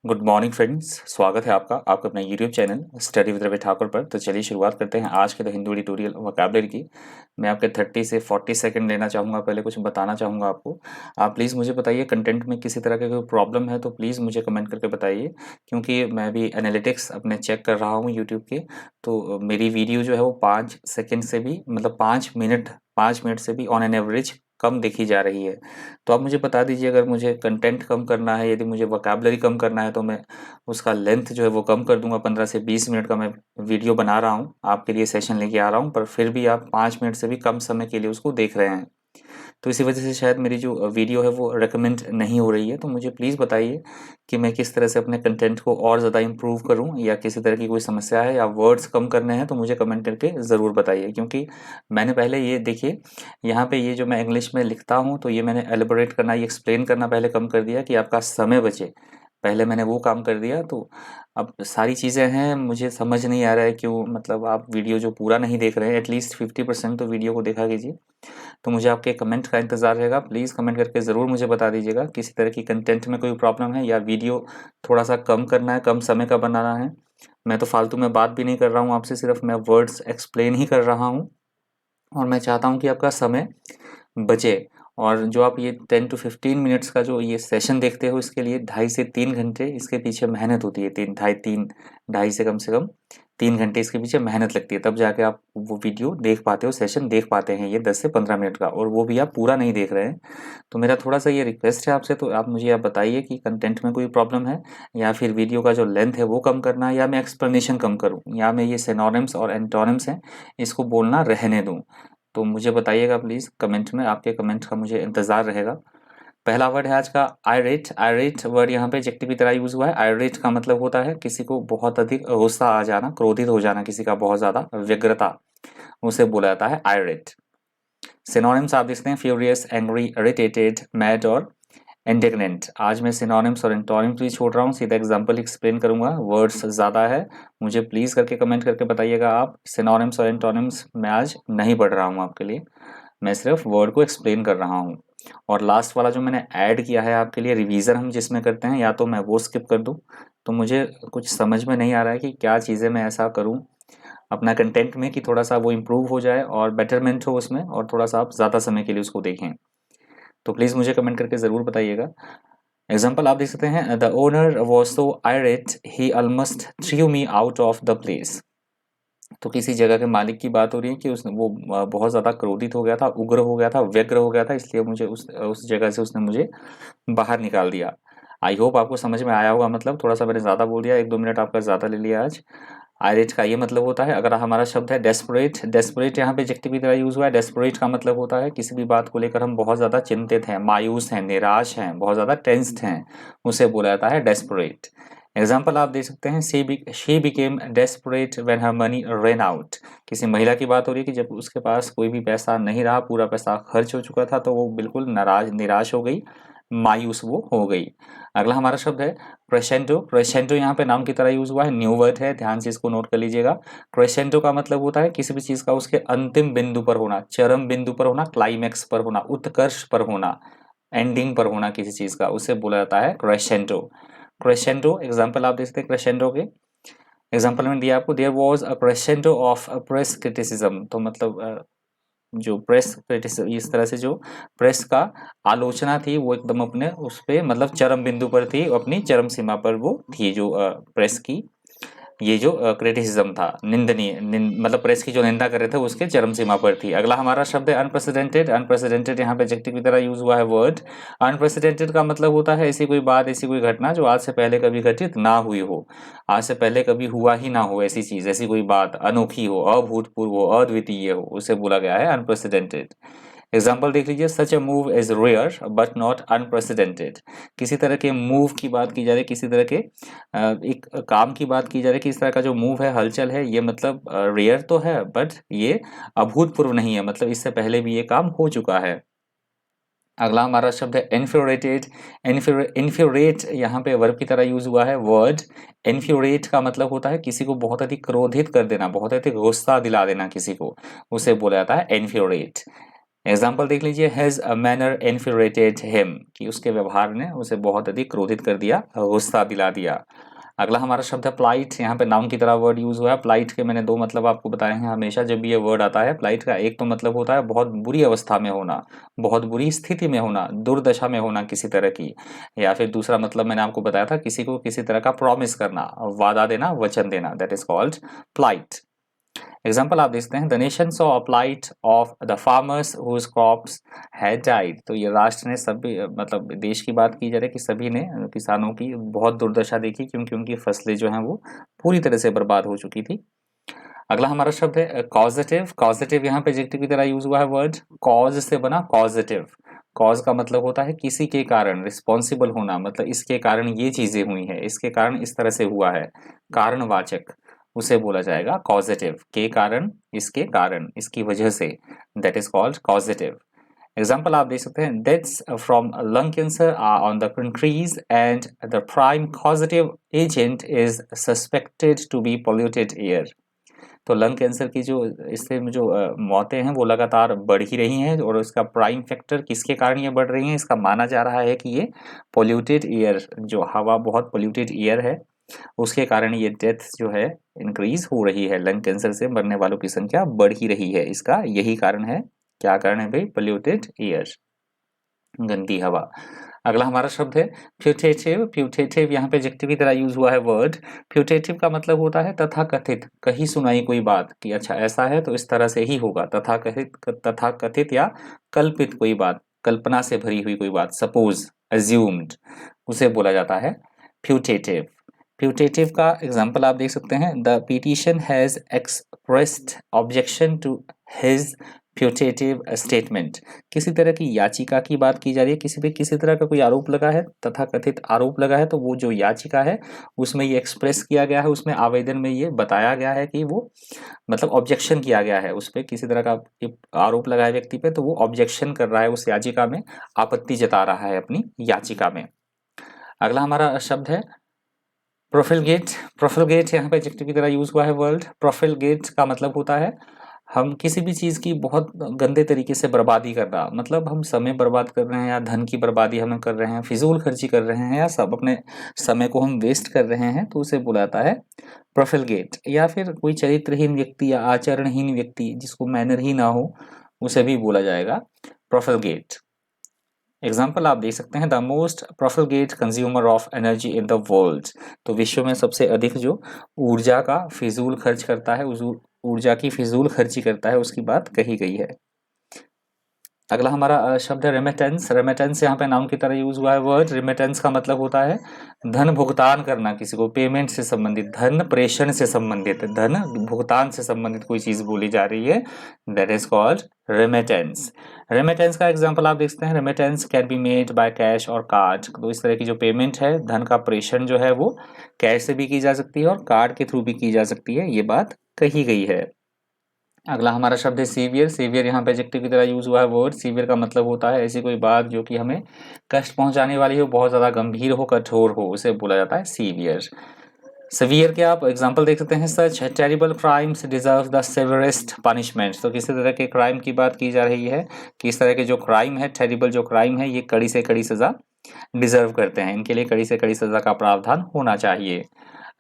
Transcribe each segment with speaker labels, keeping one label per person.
Speaker 1: Good morning friends. स्वागत है आपका अपने YouTube channel study with Ravi Thakur पर। तो चलिए शुरुआत करते हैं आज के द हिंदू ट्यूटोरियल वोकैबुलरी की। मैं आपके 30 से 40 सेकंड लेना चाहूँगा। पहले कुछ बताना चाहूँगा आपको। आप प्लीज़ मुझे बताइए कंटेंट में किसी तरह का कोई प्रॉब्लम है तो प्लीज़ मुझे कमेंट करके बताइए, क्योंकि मैं भी एनालिटिक्स अपने चेक कर रहा हूँ यूट्यूब के। तो मेरी वीडियो जो है वो 5 सेकंड से भी मतलब 5 मिनट से भी ऑन एन एवरेज कम देखी जा रही है। तो आप मुझे बता दीजिए, अगर मुझे कंटेंट कम करना है, यदि मुझे वोकैबुलरी कम करना है तो मैं उसका लेंथ जो है वो कम कर दूंगा। 15 से 20 मिनट का मैं वीडियो बना रहा हूँ, आपके लिए सेशन लेके आ रहा हूँ, पर फिर भी आप 5 मिनट से भी कम समय के लिए उसको देख रहे हैं। तो इसी वजह से शायद मेरी जो वीडियो है वो रिकमेंड नहीं हो रही है। तो मुझे प्लीज़ बताइए कि मैं किस तरह से अपने कंटेंट को और ज़्यादा इम्प्रूव करूं, या किसी तरह की कोई समस्या है या वर्ड्स कम करने हैं तो मुझे कमेंट करके ज़रूर बताइए। क्योंकि मैंने पहले ये देखिए, यहाँ पे ये जो मैं इंग्लिश में लिखता हूँ तो ये मैंने एलिबोरेट करना, ये एक्सप्लेन करना पहले कम कर दिया कि आपका समय बचे। पहले मैंने वो काम कर दिया। तो अब सारी चीज़ें हैं, मुझे समझ नहीं आ रहा है क्यों, मतलब आप वीडियो जो पूरा नहीं देख रहे हैं, एटलीस्ट 50% तो वीडियो को देखा कीजिए। तो मुझे आपके कमेंट का इंतज़ार रहेगा। प्लीज़ कमेंट करके ज़रूर मुझे बता दीजिएगा किसी तरह की कंटेंट में कोई प्रॉब्लम है, या वीडियो थोड़ा-सा कम करना है, कम समय का बनाना है। मैं तो फालतू में बात भी नहीं कर रहा हूँ आपसे, सिर्फ मैं वर्ड्स एक्सप्लेन ही कर रहा हूँ, और मैं चाहता हूँ कि आपका समय बचे। और जो आप ये 10 टू 15 मिनट्स का जो ये सेशन देखते हो, इसके लिए 2.5 से 3 घंटे इसके पीछे मेहनत होती है। 3 से कम 3 घंटे इसके पीछे मेहनत लगती है, तब जाके आप वो वीडियो देख पाते हो, सेशन देख पाते हैं ये 10 से 15 मिनट का, और वो भी आप पूरा नहीं देख रहे हैं। तो मेरा थोड़ा-सा ये रिक्वेस्ट है आपसे, तो आप मुझे बताइए कि कंटेंट में कोई प्रॉब्लम है, या फिर वीडियो का जो लेंथ है वो कम करना है, या मैं एक्सप्लेनेशन कम करूँ, या मैं ये सिनोनिम्स और एंटोनिम्स हैं इसको बोलना रहने दूँ। तो मुझे बताइएगा प्लीज़ कमेंट में, आपके कमेंट का मुझे इंतज़ार रहेगा। पहला वर्ड है आज का आयरेट। आयरेट वर्ड यहाँ पे एडजेक्टिव की तरह यूज़ हुआ है। आयरेट का मतलब होता है किसी को बहुत अधिक गुस्सा आ जाना, क्रोधित हो जाना, किसी का बहुत ज़्यादा व्यग्रता, उसे बोला जाता है आयरेट। सिनोनिम्स आप देखते हैं फ्यूरियस, एंग्री, इरिटेटेड, मैड और इंडिग्नेंट। आज मैं सिनोनिम्स और एंटोनिम्स भी छोड़ रहा हूँ, सीधा एग्जांपल एक्सप्लेन करूंगा। वर्ड्स ज़्यादा है, मुझे प्लीज़ करके कमेंट करके बताइएगा आप। सिनोनिम्स और एंटोनिम्स मैं आज नहीं पढ़ रहा हूँ आपके लिए, मैं सिर्फ वर्ड को एक्सप्लेन कर रहा हूँ। और लास्ट वाला जो मैंने ऐड किया है आपके लिए, रिवीजन हम जिसमें करते हैं, या तो मैं वो स्किप कर दूँ। तो मुझे कुछ समझ में नहीं आ रहा है कि क्या चीज़ें मैं ऐसा करूँ अपना कंटेंट में कि थोड़ा सा वो इम्प्रूव हो जाए और बेटरमेंट हो उसमें, और थोड़ा सा आप ज़्यादा समय के लिए उसको देखें। तो प्लीज़ मुझे कमेंट करके ज़रूर बताइएगा। एग्जाम्पल आप देख सकते हैं, the owner was so irate he almost threw me out of the place. तो किसी जगह के मालिक की बात हो रही है कि उसने वो बहुत ज़्यादा क्रोधित हो गया था, उग्र हो गया था, व्यग्र हो गया था, इसलिए मुझे उस जगह से उसने मुझे बाहर निकाल दिया। आई होप आपको समझ में आया होगा। मतलब थोड़ा सा मैंने ज़्यादा बोल दिया, 1-2 मिनट आपका ज़्यादा ले लिया आज। आयरेट का ये मतलब होता है, अगर हमारा शब्द है डेस्परेट। डेस्परेट यहाँ पे एडजेक्टिव की तरह यूज हुआ है। डेस्परेट का मतलब होता है किसी भी बात को लेकर हम बहुत ज़्यादा चिंतित हैं, मायूस हैं, निराश हैं, बहुत ज़्यादा टेंस्ड हैं, उसे बोला जाता है डेस्परेट। एग्जाम्पल आप दे सकते हैं, she became desperate when her money ran out. किसी महिला की बात हो रही है कि जब उसके पास कोई भी पैसा नहीं रहा, पूरा पैसा खर्च हो चुका था, तो वो बिल्कुल नाराज निराश हो गई, मायूस वो हो गई। अगला हमारा शब्द है क्रेसेंडो। क्रेसेंडो यहाँ पे नाम की तरह यूज हुआ है, न्यू वर्ड है, ध्यान से इसको नोट कर लीजिएगा। क्रेसेंडो का मतलब होता है किसी भी चीज का उसके अंतिम बिंदु पर होना, चरम बिंदु पर होना, क्लाइमैक्स पर होना, उत्कर्ष पर होना, एंडिंग पर होना किसी चीज का, उसे बोला जाता है क्रेसेंडो। क्रेसेंडो एग्जाम्पल आप देख सकते हैं क्रेसेंडो के। एग्जाम्पल में दिया आपको, there was a crescendo of press criticism. तो मतलब जो प्रेस क्रिटिसिज्म, इस तरह से जो प्रेस का आलोचना थी वो एकदम अपने उस पे मतलब चरम बिंदु पर थी, अपनी चरम सीमा पर वो थी, जो प्रेस की ये जो क्रिटिसिज्म था, मतलब प्रेस की जो निंदा कर रहे थे उसके चरम सीमा पर थी। अगला हमारा शब्द है अनप्रेसिडेंटेड। अनप्रेसिडेंटेड यहाँ पे एडजेक्टिव की तरह यूज हुआ है वर्ड। अनप्रेसिडेंटेड का मतलब होता है ऐसी कोई बात, ऐसी कोई घटना जो आज से पहले कभी घटित ना हुई हो, आज से पहले कभी हुआ ही ना हो, ऐसी चीज, ऐसी कोई बात अनोखी हो, अभूतपूर्व हो, अद्वितीय हो, उसे बोला गया है अनप्रेसिडेंटेड। एग्जाम्पल देख लीजिए, such a move is rare but not unprecedented. किसी तरह के मूव की बात की जा रही है, किसी तरह के एक काम की बात की जा रही है कि इस तरह का जो मूव है, हलचल है, ये मतलब रेयर तो है बट ये अभूतपूर्व नहीं है, मतलब इससे पहले भी ये काम हो चुका है। अगला हमारा शब्द है इन्फ्यूरेटेड। इन्फ्यूरेट यहाँ पे वर्ब की तरह यूज हुआ है वर्ड। इन्फ्यूरेट का मतलब होता है किसी को बहुत अधिक क्रोधित कर देना, बहुत अधिक गुस्सा दिला देना किसी को, उसे बोला जाता है इन्फ्यूरेट। एग्जाम्पल देख लीजिए, हिज मैनर इन्फ्यूरेटेड हिम, कि उसके व्यवहार ने उसे बहुत अधिक क्रोधित कर दिया, गुस्सा दिला दिया। अगला हमारा शब्द है प्लाइट। यहाँ पे नाउन की तरह वर्ड यूज हुआ है। प्लाइट के मैंने दो मतलब आपको बताए हैं। हमेशा जब भी ये वर्ड आता है प्लाइट का, एक तो मतलब होता है बहुत बुरी अवस्था में होना, बहुत बुरी स्थिति में होना, दुर्दशा में होना किसी तरह की, या फिर दूसरा मतलब मैंने आपको बताया था किसी को किसी तरह का प्रॉमिस करना, वादा देना, वचन देना, that is called plight. Example आप देखते हैं, the nation saw a plight of the farmers whose crops had died. तो ये राष्ट्र ने सभी मतलब देश की बात की जा रही है कि सभी ने किसानों की बहुत दुर्दशा देखी, क्योंकि उनकी फसलें जो हैं वो पूरी तरह से बर्बाद हो चुकी थी। अगला हमारा शब्द है कॉजेटिव। कॉजेटिव यहाँ पे एडजेक्टिव की तरह यूज हुआ है वर्ड, कॉज से बना कॉजेटिव। कॉज का मतलब होता है किसी के कारण, रिस्पॉन्सिबल होना, मतलब इसके कारण ये चीजें हुई हैं, इसके कारण इस तरह से हुआ है, कारणवाचक, उसे बोला जाएगा कॉजेटिव। के कारण, इसके कारण, इसकी वजह से, that is called causative. Example आप देख सकते हैं, deaths from lung cancer are on the countries and the prime causative agent is suspected to be polluted air. तो लंग कैंसर की जो इससे जो मौतें हैं वो लगातार बढ़ ही रही हैं, और उसका प्राइम फैक्टर किसके कारण ये बढ़ रही हैं, इसका माना जा रहा है कि ये पोल्यूटेड एयर, जो हवा बहुत पोल्यूटेड एयर है, उसके कारण ये डेथ जो है इंक्रीज हो रही है, लंग कैंसर से मरने वालों की संख्या बढ़ ही रही है। इसका यही कारण है। क्या कारण है भाई? पोल्यूटेड एयर, गंदी हवा। अगला हमारा शब्द है प्यूटेटिव। प्यूटेटिव यहाँ पे एडजेक्टिव की तरह यूज हुआ है वर्ड। प्यूटेटिव का मतलब होता है तथाकथित, कही सुनाई कोई बात कि अच्छा ऐसा है तो इस तरह से ही होगा, तथाकथित या कल्पित कोई बात, कल्पना से भरी हुई कोई बात, सपोज, अज्यूम्ड, उसे बोला जाता है प्यूटेटिव। प्यूटेटिव का एग्जाम्पल आप देख सकते हैं, the petition has expressed objection to his putative statement. किसी तरह की याचिका की बात की जा रही है, किसी पे किसी तरह का कोई आरोप लगा है, तथा कथित आरोप लगा है, तो वो जो याचिका है उसमें ये एक्सप्रेस किया गया है, उसमें आवेदन में ये बताया गया है कि वो मतलब ऑब्जेक्शन किया गया है, उस पर किसी तरह का आरोप लगा है व्यक्ति पे, तो वो ऑब्जेक्शन कर रहा है, उस याचिका में आपत्ति जता रहा है अपनी याचिका में। अगला हमारा शब्द है प्रोफिलगेट। प्रोफिलगेट यहाँ पे एडजेक्टिव की तरह यूज हुआ है वर्ड। प्रोफिलगेट का मतलब होता है हम किसी भी चीज की बहुत गंदे तरीके से बर्बादी करना, मतलब हम समय बर्बाद कर रहे हैं या धन की बर्बादी हम कर रहे हैं, फिजूल खर्ची कर रहे हैं, या सब अपने समय को हम वेस्ट कर रहे हैं, तो उसे बुलाता है प्रोफिलगेट। या फिर कोई चरित्रहीन व्यक्ति या आचरणहीन व्यक्ति जिसको मैनर ही ना हो, उसे भी बोला जाएगा प्रोफिलगेट। एग्जाम्पल आप देख सकते हैं, the most profligate consumer of energy in the world. तो विश्व में सबसे अधिक जो ऊर्जा का फिजूल खर्च करता है, उस ऊर्जा की फिजूल खर्ची करता है, उसकी बात कही गई है। अगला हमारा शब्द है रेमिटेंस। रेमिटेंस यहाँ पे नाउन की तरह यूज हुआ है वर्ड। रेमिटेंस का मतलब होता है धन भुगतान करना किसी को, पेमेंट से संबंधित, धन प्रेषण से संबंधित, धन भुगतान से संबंधित कोई चीज बोली जा रही है, that is called remittance. Remittance का एग्जांपल आप देखते हैं, remittance can be made by cash और कार्ड। तो इस तरह की जो पेमेंट है, धन का प्रेषण जो है वो कैश से भी की जा सकती है और कार्ड के थ्रू भी की जा सकती है, ये बात कही गई है। अगला हमारा शब्द है सीवियर। सीवियर यहाँ पे एडजेक्टिव की तरह यूज हुआ है वर्ड। सीवियर का मतलब होता है ऐसी कोई बात जो कि हमें कष्ट पहुंचाने वाली हो, बहुत ज्यादा गंभीर हो, कठोर हो, उसे बोला जाता है सीवियर। सीवियर के आप एग्जांपल देख सकते हैं, such terrible crimes deserve the severest punishment. तो किसी तरह के क्राइम की बात की जा रही है कि इस तरह के जो क्राइम है, टेरिबल जो क्राइम है, ये कड़ी से कड़ी सजा डिजर्व करते हैं, इनके लिए कड़ी से कड़ी सजा का प्रावधान होना चाहिए।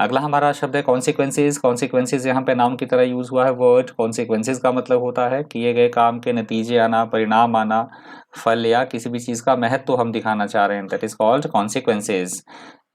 Speaker 1: अगला हमारा शब्द है कॉन्सिक्वेंसेज। कॉन्सिक्वेंसेज यहाँ पे नाउन की तरह यूज हुआ है वर्ड। कॉन्सिक्वेंसेज का मतलब होता है किए गए काम के नतीजे आना, परिणाम आना, फल या किसी भी चीज का महत्व तो हम दिखाना चाह रहे हैं, that is called consequences.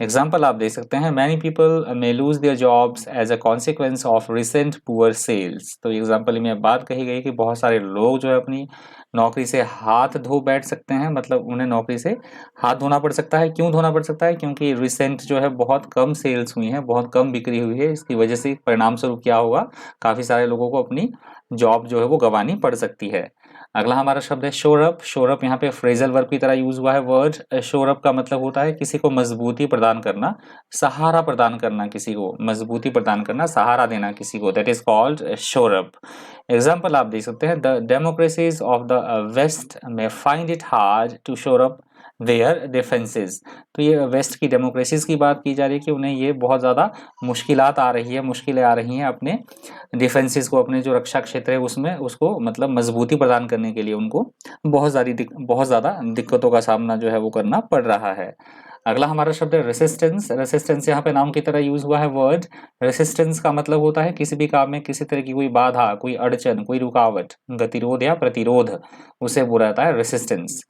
Speaker 1: Example आप देख सकते हैं, many people may lose their jobs as a consequence of recent poor sales. तो एग्जाम्पल में बात कही गई कि बहुत सारे लोग जो है अपनी नौकरी से हाथ धो बैठ सकते हैं, मतलब उन्हें नौकरी से हाथ धोना पड़ सकता है। क्यों धोना पड़ सकता है? क्योंकि रिसेंट जो है बहुत कम सेल्स हुई हैं, बहुत कम बिक्री हुई है, इसकी वजह से परिणाम स्वरूप क्या होगा, काफी सारे लोगों को अपनी जॉब जो है वो गंवानी पड़ सकती है। अगला हमारा शब्द है शोरअप। शोरअप यहाँ पे फ्रेजल वर्ब की तरह यूज हुआ है वर्ड। शोरअप का मतलब होता है किसी को मजबूती प्रदान करना, सहारा प्रदान करना, किसी को मजबूती प्रदान करना, सहारा देना किसी को, that is called shore up. Example आप देख सकते हैं, the democracies of the west में find it hard to shore up their defences. तो ये वेस्ट की डेमोक्रेसीज की बात की जा रही है कि उन्हें ये बहुत ज़्यादा मुश्किलात आ रही है, मुश्किलें आ रही हैं अपने डिफेंसेस को, अपने जो रक्षा क्षेत्र है उसमें उसको मतलब मजबूती प्रदान करने के लिए उनको बहुत ज़्यादा दिक्कतों का सामना जो है वो करना पड़ रहा है। अगला हमारा शब्द है रेसिस्टेंस। रेसिस्टेंस यहाँ पे नाम की तरह यूज हुआ है वर्ड। रेसिस्टेंस का मतलब होता है किसी भी काम में किसी तरह की कोई बाधा, कोई अड़चन, कोई रुकावट, गतिरोध या प्रतिरोध, उसे बोला जाता है रेसिस्टेंस।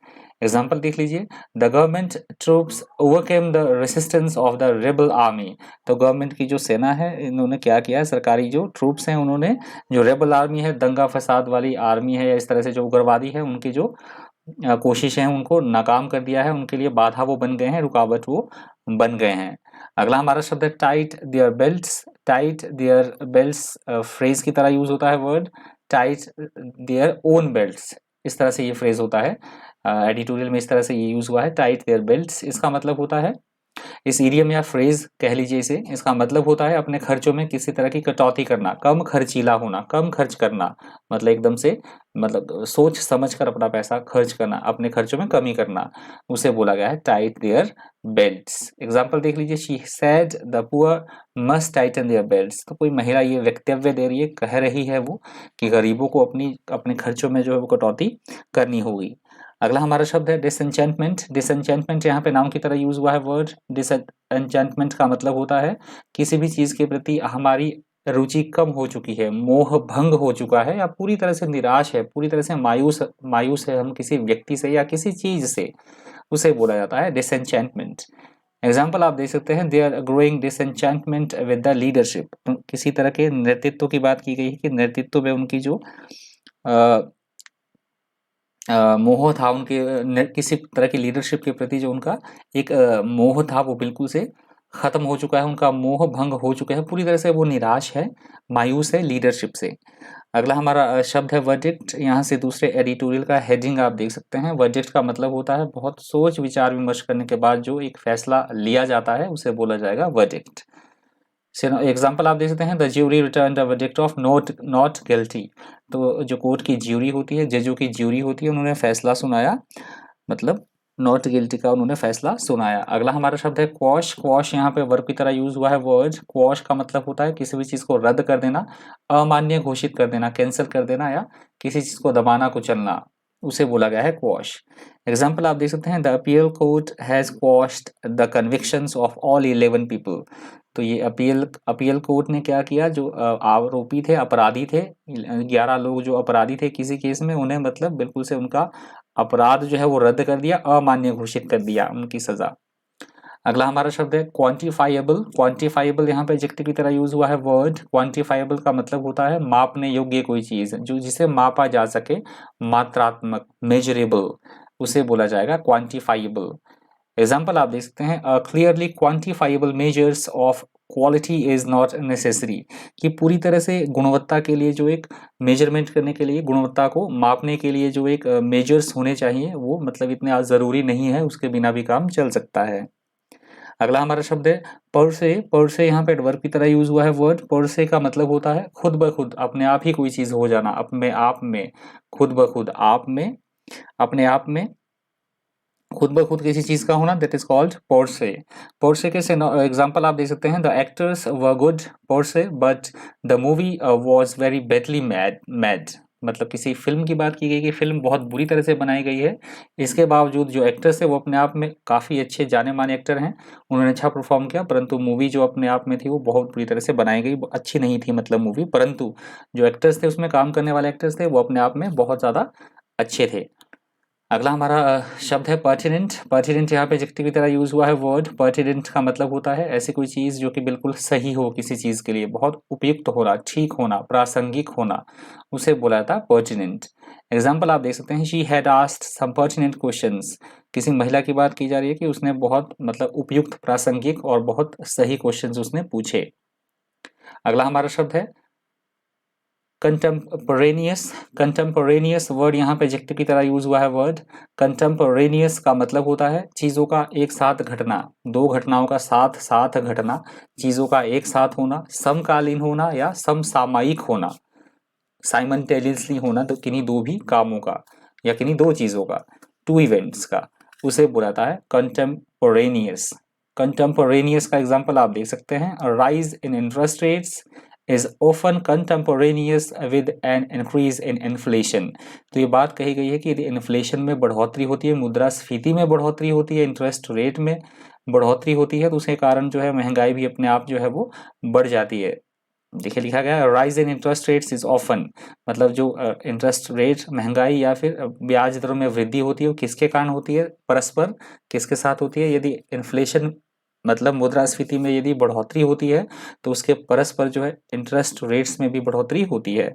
Speaker 1: एग्जाम्पल देख लीजिए, the government troops overcame the resistance of the rebel army. तो गवर्नमेंट की जो सेना है इन्होंने क्या किया है, सरकारी जो ट्रूप्स हैं उन्होंने जो रेबल आर्मी है, दंगा फसाद वाली आर्मी है या इस तरह से जो उग्रवादी है, उनकी जो कोशिशें हैं उनको नाकाम कर दिया है, उनके लिए बाधा वो बन गए हैं, रुकावट वो बन गए हैं। अगला हमारा शब्द है tight their belts. Tight their belts phrase की तरह यूज होता है word, tight their own belts, इस तरह से ये फ्रेज होता है। एडिटोरियल में इस तरह से ये यूज हुआ है, टाइट देयर बेल्ट्स। इसका मतलब होता है, इस इडियम या फ्रेज कह लीजिए इसे, इसका मतलब होता है अपने खर्चों में किसी तरह की कटौती करना, कम खर्चीला होना, कम खर्च करना, मतलब एकदम से मतलब सोच समझ कर अपना पैसा खर्च करना, अपने खर्चों में कमी करना, उसे बोला गया है टाइट देयर बेल्ट्स। एग्जाम्पल देख लीजिए, she said the poor must tighten their belts. तो कोई महिला ये वक्तव्य दे रही है, कह रही है वो कि गरीबों को अपने खर्चों में जो है वो कटौती करनी होगी। अगला हमारा शब्द है डिसएन्चेंटमेंट। डिसएन्चेंटमेंट यहाँ पे नाम की तरह यूज हुआ है वर्ड। डिसएन्चेंटमेंट का मतलब होता है किसी भी चीज के प्रति हमारी रुचि कम हो चुकी है, मोह भंग हो चुका है, या पूरी तरह से निराश है, पूरी तरह से मायूस मायूस है हम किसी व्यक्ति से या किसी चीज से, उसे बोला जाता है डिसएन्चेंटमेंट। एग्जाम्पल आप देख सकते हैं, their growing disenchantment with the leadership. किसी तरह के नेतृत्व की बात की गई है कि नेतृत्व में उनकी जो मोह था, उनके किसी तरह की लीडरशिप के प्रति जो उनका एक मोह था वो बिल्कुल से खत्म हो चुका है, उनका मोह भंग हो चुका है, पूरी तरह से वो निराश है, मायूस है लीडरशिप से। अगला हमारा शब्द है वर्डिक्ट। यहाँ से दूसरे एडिटोरियल का हेडिंग आप देख सकते हैं। वर्डिक्ट का मतलब होता है बहुत सोच विचार विमर्श करने के बाद जो एक फैसला लिया जाता है उसे बोला जाएगा वर्डिक्ट। एग्जाम्पल आप देख सकते हैं, the jury return the verdict of not guilty. तो जो कोर्ट की ज्यूरी होती है, जजों की ज्यूरी होती है, उन्होंने फैसला सुनाया, मतलब नॉट गिल्टी का उन्होंने फैसला सुनाया। अगला हमारा शब्द है क्वॉश। क्वॉश यहाँ पे वर्ब की तरह यूज हुआ है वर्ड। क्वॉश का मतलब होता है किसी भी चीज को रद्द कर देना, अमान्य घोषित कर देना, कैंसिल कर देना, या किसी चीज को दबाना कुचलना, उसे बोला गया है क्वॉश। एग्जाम्पल आप देख सकते हैं, the appeal court has quashed the convictions of all 11 people. तो ये अपील कोर्ट ने क्या किया, जो आरोपी थे, अपराधी थे, 11 लोग जो अपराधी थे किसी केस में, उन्हें मतलब बिल्कुल से उनका अपराध जो है वो रद्द कर दिया, अमान्य घोषित कर दिया उनकी सजा। अगला हमारा शब्द है क्वांटिफाइबल। क्वांटिफाइबल यहाँ पे एडजेक्टिव की तरह यूज हुआ है वर्ड। क्वांटिफाइबल का मतलब होता है मापने योग्य कोई चीज, जो जिसे मापा जा सके, मात्रात्मक, मेजरेबल, उसे बोला जाएगा क्वांटिफाइबल। एग्जाम्पल आप देख सकते हैं, clearly quantifiable measures of quality is not necessary. कि पूरी तरह से गुणवत्ता के लिए जो एक मेजरमेंट करने के लिए, गुणवत्ता को मापने के लिए जो एक मेजर्स होने चाहिए, वो मतलब इतने जरूरी नहीं है, उसके बिना भी काम चल सकता है। अगला हमारा शब्द है परसे। परसे यहाँ पे एडवर्ब की तरह यूज हुआ है वर्ड। परसे का मतलब होता है खुद ब खुद, अपने आप ही कोई चीज हो जाना, अपने आप में, खुद ब खुद, आप में, अपने आप में खुद ब खुद किसी चीज का होना, that is called Porsche. Porsche के से एग्जांपल आप देख सकते हैं, the actors were good Porsche but the movie was very badly mad. मतलब किसी फिल्म की बात की गई कि फिल्म बहुत बुरी तरह से बनाई गई है, इसके बावजूद जो एक्टर्स है वो अपने आप में काफ़ी अच्छे जाने माने एक्टर हैं, उन्होंने अच्छा परफॉर्म किया, परंतु मूवी जो अपने आप में थी वो बहुत बुरी तरह से बनाई गई, अच्छी नहीं थी मतलब मूवी, परंतु जो एक्टर्स थे, उसमें काम करने वाले एक्टर्स थे, वो अपने आप में बहुत ज़्यादा अच्छे थे। अगला हमारा शब्द है पर्टिनेंट। पर्टिनेंट यहाँ पे एडजेक्टिव की तरह यूज हुआ है वर्ड। पर्टिनेंट का मतलब होता है ऐसी कोई चीज जो कि बिल्कुल सही हो किसी चीज के लिए, बहुत उपयुक्त होना, ठीक होना, प्रासंगिक होना, उसे बोला जाता है पर्टिनेंट। एग्जाम्पल आप देख सकते हैं, she had asked some pertinent questions. किसी महिला की बात की जा रही है कि उसने बहुत मतलब उपयुक्त, प्रासंगिक और बहुत सही क्वेश्चंस उसने पूछे। अगला हमारा शब्द है कंटेम्पोरेनियस। कंटेम्पोरेनियस वर्ड यहाँ पे एडजेक्टिव की तरह यूज हुआ है वर्ड। कंटेम्पोरेनियस का मतलब होता है चीजों का एक साथ घटना, दो घटनाओं का साथ साथ घटना, चीजों का एक साथ होना, समकालीन होना या समसामयिक होना, साइमल्टेनियसली होना, तो किन्हीं दो भी कामों का या किन्हीं दो चीजों का, टू इवेंट्स का। उसे बोला जाता है कंटेम्पोरेनियस। कंटेम्पोरेनियस का एग्जाम्पल आप देख सकते हैं, rise in interest rates is often contemporaneous with an increase in inflation. तो ये बात कही गई है कि यदि इन्फ्लेशन में बढ़ोतरी होती है, मुद्रास्फीति में बढ़ोतरी होती है, इंटरेस्ट रेट में बढ़ोतरी होती है, तो उसके कारण जो है महंगाई भी अपने आप जो है वो बढ़ जाती है। देखिए लिखा गया है rise in interest rates is often, मतलब जो इंटरेस्ट रेट महंगाई या फिर ब्याज दरों में वृद्धि होती है वो किसके कारण होती है, परस्पर किसके साथ होती है, यदि इन्फ्लेशन मतलब मुद्रास्फीति में यदि बढ़ोतरी होती है तो उसके परस्पर जो है इंटरेस्ट रेट्स में भी बढ़ोतरी होती है।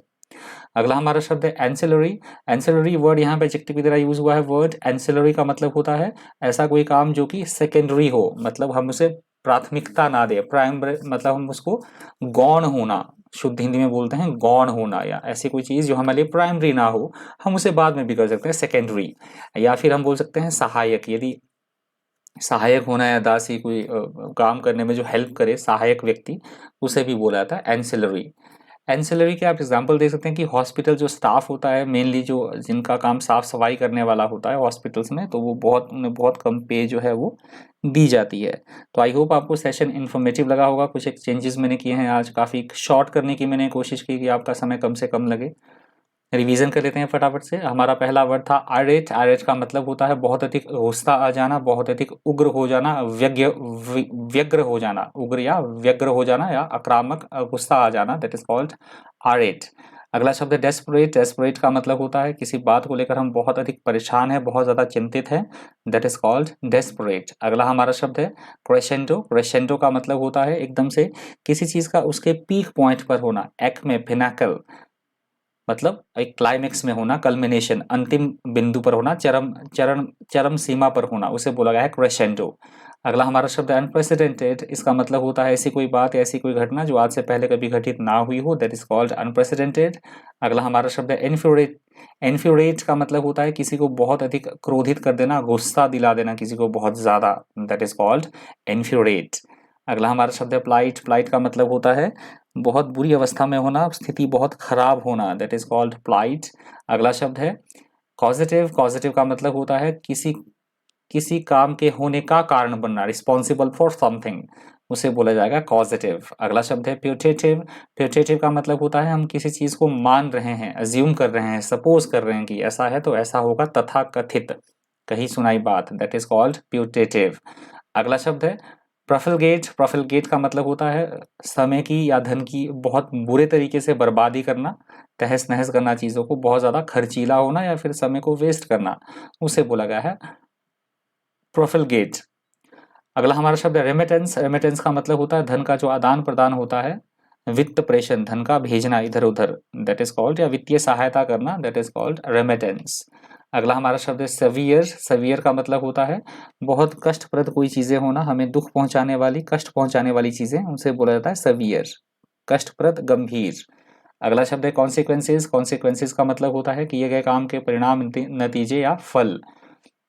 Speaker 1: अगला हमारा शब्द है एंसिलरी। एंसिलरी वर्ड यहाँ पे एडजेक्टिव की तरह यूज हुआ है। वर्ड एंसिलरी का मतलब होता है ऐसा कोई काम जो कि सेकेंडरी हो, मतलब हम उसे प्राथमिकता ना दे, प्राइमरी मतलब हम उसको गौण होना, शुद्ध हिंदी में बोलते हैं गौण होना, या ऐसी कोई चीज जो हमारे लिए प्राइमरी ना हो, हम उसे बाद में भी कर सकते हैं सेकेंडरी। या फिर हम बोल सकते हैं सहायक, यदि सहायक होना या दासी कोई काम करने में जो हेल्प करे, सहायक व्यक्ति, उसे भी बोला जाता है एंसिलरी। एंसिलरी के आप एग्जांपल दे सकते हैं कि हॉस्पिटल जो स्टाफ होता है, मेनली जो जिनका काम साफ सफाई करने वाला होता है हॉस्पिटल्स में, तो वो बहुत कम पे जो है वो दी जाती है। तो आई होप आपको सेशन इन्फॉर्मेटिव लगा होगा। कुछ एक चेंजेस मैंने किए हैं आज, काफ़ी शॉर्ट करने की मैंने कोशिश की कि आपका समय कम से कम लगे। रिवीजन कर लेते हैं फटाफट से। हमारा पहला वर्ड था आयरेट। आयरेट का मतलब होता है बहुत अधिक गुस्सा आ जाना, बहुत अधिक उग्र हो जाना, व्यग्र हो जाना, उग्र या व्यग्र हो जाना या आक्रामक गुस्सा आ जाना, दैट इज कॉल्ड आयरेट। अगला शब्द है डेस्परेट। डेस्परेट का मतलब होता है किसी बात को लेकर हम बहुत अधिक परेशान हैं, बहुत ज्यादा चिंतित हैं, दैट इज कॉल्ड डेस्परेट। अगला हमारा शब्द है क्रेसेंडो। क्रेसेंडो का मतलब होता है एकदम से किसी चीज का उसके पीक पॉइंट पर होना, एक में पिनाकल, मतलब एक क्लाइमेक्स में होना, कल्मिनेशन अंतिम बिंदु पर होना, चरम चरण चरम सीमा पर होना, उसे बोला गया है क्रेसेंडो। अगला हमारा शब्द है अनप्रेसिडेंटेड। इसका मतलब होता है ऐसी कोई बात, ऐसी कोई घटना जो आज से पहले कभी घटित ना हुई हो, दैट इज कॉल्ड अनप्रेसिडेंटेड। अगला हमारा शब्द है इन्फ्यूरेट। इन्फ्यूरेट का मतलब होता है किसी को बहुत अधिक क्रोधित कर देना, गुस्सा दिला देना किसी को बहुत ज्यादा, दैट इज कॉल्ड इन्फ्यूरेट। अगला हमारा शब्द है प्लाइट। प्लाइट का मतलब होता है बहुत बुरी अवस्था में होना, स्थिति बहुत खराब होना, दैट इज कॉल्ड प्लाइट। अगला शब्द है कॉजेटिव। कॉजेटिव का मतलब होता है किसी किसी काम के होने का कारण बनना, रिस्पॉन्सिबल फॉर समथिंग, उसे बोला जाएगा कॉजेटिव। अगला शब्द है प्यूटेटिव। प्यूटेटिव का मतलब होता है हम किसी चीज को मान रहे हैं, अज्यूम कर रहे हैं, सपोज कर रहे हैं कि ऐसा है तो ऐसा होगा, तथा कथित, कही सुनाई बात, दैट इज कॉल्ड प्यूटेटिव। अगला शब्द है प्रफलगेट। प्रफलगेट का मतलब होता है समय की या धन की बहुत बुरे तरीके से बर्बादी करना, तहस नहस करना, चीजों को बहुत ज्यादा खर्चीला होना या फिर समय को वेस्ट करना, उसे बोला गया है प्रोफिलगेट। अगला हमारा शब्द है रेमिटेंस। रेमिटेंस का मतलब होता है धन का जो आदान प्रदान होता है, वित्त प्रेषण, धन का भेजना इधर उधर, दैट इज कॉल्ड, या वित्तीय सहायता करना, दैट इज कॉल्ड रेमिटेंस। अगला हमारा शब्द है सवियर। सवियर का मतलब होता है बहुत कष्टप्रद कोई चीजें होना, हमें दुख पहुंचाने वाली, कष्ट पहुंचाने वाली चीजें, उनसे बोला जाता है सवियर, कष्टप्रद, गंभीर। अगला शब्द है कॉन्सिक्वेंसेज। कॉन्सिक्वेंसेज का मतलब होता है किए गए काम के परिणाम, नतीजे या फल,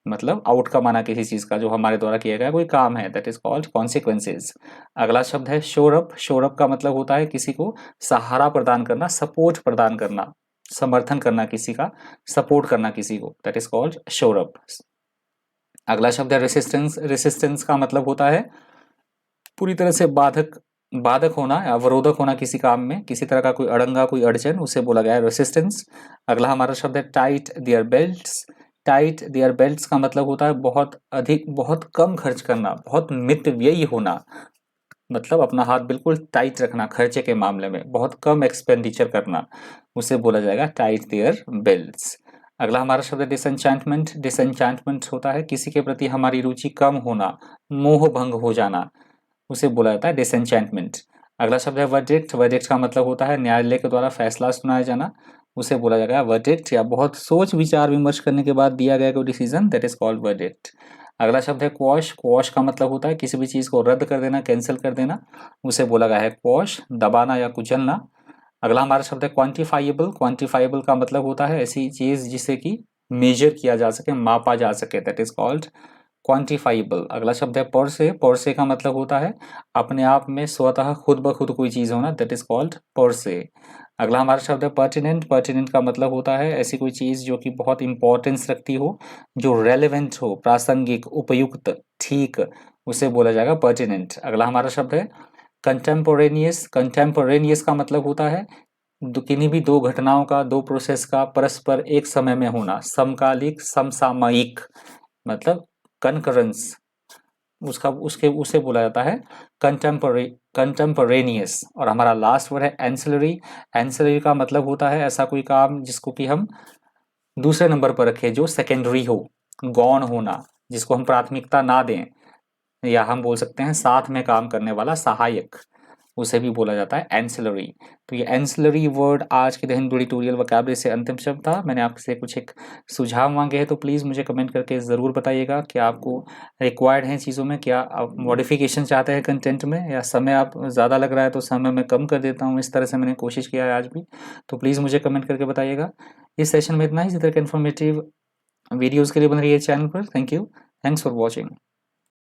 Speaker 1: मतलब आउटकम आना किसी चीज का जो हमारे द्वारा किया गया कोई काम है, दैट इज कॉल्ड कॉन्सिक्वेंसेज। अगला शब्द है शोरअप। शोरअप का मतलब होता है किसी को सहारा प्रदान करना, सपोर्ट प्रदान करना, समर्थन करना किसी का, सपोर्ट करना किसी को, दैट इज कॉल्ड शोरअप। अगला शब्द है रेसिस्टेंस। रेसिस्टेंस का मतलब होता है पूरी तरह से बाधक, बाधक होना, अवरोधक होना किसी काम में, किसी तरह का कोई अड़ंगा, कोई अड़चन, उसे बोला गया है रेसिस्टेंस। अगला हमारा शब्द है tight their belts. Tight their belts का मतलब होता है बहुत अधिक, बहुत कम खर्च करना, बहुत मितव्ययी होना, मतलब अपना हाथ बिल्कुल टाइट रखना खर्चे के मामले में, बहुत कम एक्सपेंडिचर करना, उसे बोला जाएगा टाइट देयर बेल्ट्स। अगला हमारा शब्द है डिसएंचेंटमेंट। डिसएंचेंटमेंट होता है किसी के प्रति हमारी रुचि कम होना, मोह भंग हो जाना, उसे बोला जाता है डिसएंचेंटमेंट। अगला शब्द है वर्डिक्ट। वर्डिक्ट का मतलब होता है न्यायालय के द्वारा फैसला सुनाया जाना, उसे बोला जाएगा वर्डिक्ट, या बहुत सोच विचार विमर्श करने के बाद दिया गया कोई decision, that is called verdict. अगला शब्द है क्वॉश। क्वॉश का मतलब होता है किसी भी चीज को रद्द कर देना, कैंसिल कर देना, उसे बोला गया है क्वॉश, दबाना या कुचलना। अगला हमारा शब्द है क्वांटिफाइबल। क्वांटिफाइबल का मतलब होता है ऐसी चीज जिसे कि मेजर किया जा सके, मापा जा सके, दैट इज कॉल्ड क्वांटिफाइबल। अगला शब्द है पर से का मतलब होता है अपने आप में स्वतः खुद ब खुद कोई चीज होना, दैट इज कॉल्ड पर से। अगला हमारा शब्द है पर्टिनेंट। पर्टिनेंट का मतलब होता है ऐसी कोई चीज़ जो कि बहुत इंपॉर्टेंस रखती हो, जो रेलेवेंट हो, प्रासंगिक, उपयुक्त, ठीक, उसे बोला जाएगा पर्टिनेंट। अगला हमारा शब्द है कंटेम्पोरेनियस। कंटेम्पोरेनियस का मतलब होता है किन्हीं भी दो घटनाओं का, दो प्रोसेस का परस्पर एक समय में होना, समकालिक, समसामयिक, मतलब कनकरेंस, उसका उसके उसे बोला जाता है कंटेम्पोरेनियस। और हमारा लास्ट वर्ड है एंसिलरी। एंसिलरी का मतलब होता है ऐसा कोई काम जिसको कि हम दूसरे नंबर पर रखें, जो सेकेंडरी हो, गौण होना, जिसको हम प्राथमिकता ना दें, या हम बोल सकते हैं साथ में काम करने वाला, सहायक, उसे भी बोला जाता है एंसिलरी। तो ये एंसिलरी वर्ड आज के द हिंदू ट्यूटोरियल वोकैबुलरी से अंतिम शब्द था। मैंने आपसे कुछ एक सुझाव मांगे हैं, तो प्लीज़ मुझे कमेंट करके ज़रूर बताइएगा कि आपको रिक्वायर्ड हैं चीज़ों में, क्या आप मॉडिफिकेशन चाहते हैं कंटेंट में, या समय आप ज़्यादा लग रहा है तो समय मैं कम कर देता हूँ। इस तरह से मैंने कोशिश किया है आज भी, तो प्लीज़ मुझे कमेंट करके बताइएगा। इस सेशन में इतना ही। इसी तरह के इन्फॉर्मेटिव वीडियोज़ के लिए बन रही है चैनल पर। Thank you, thanks for watching.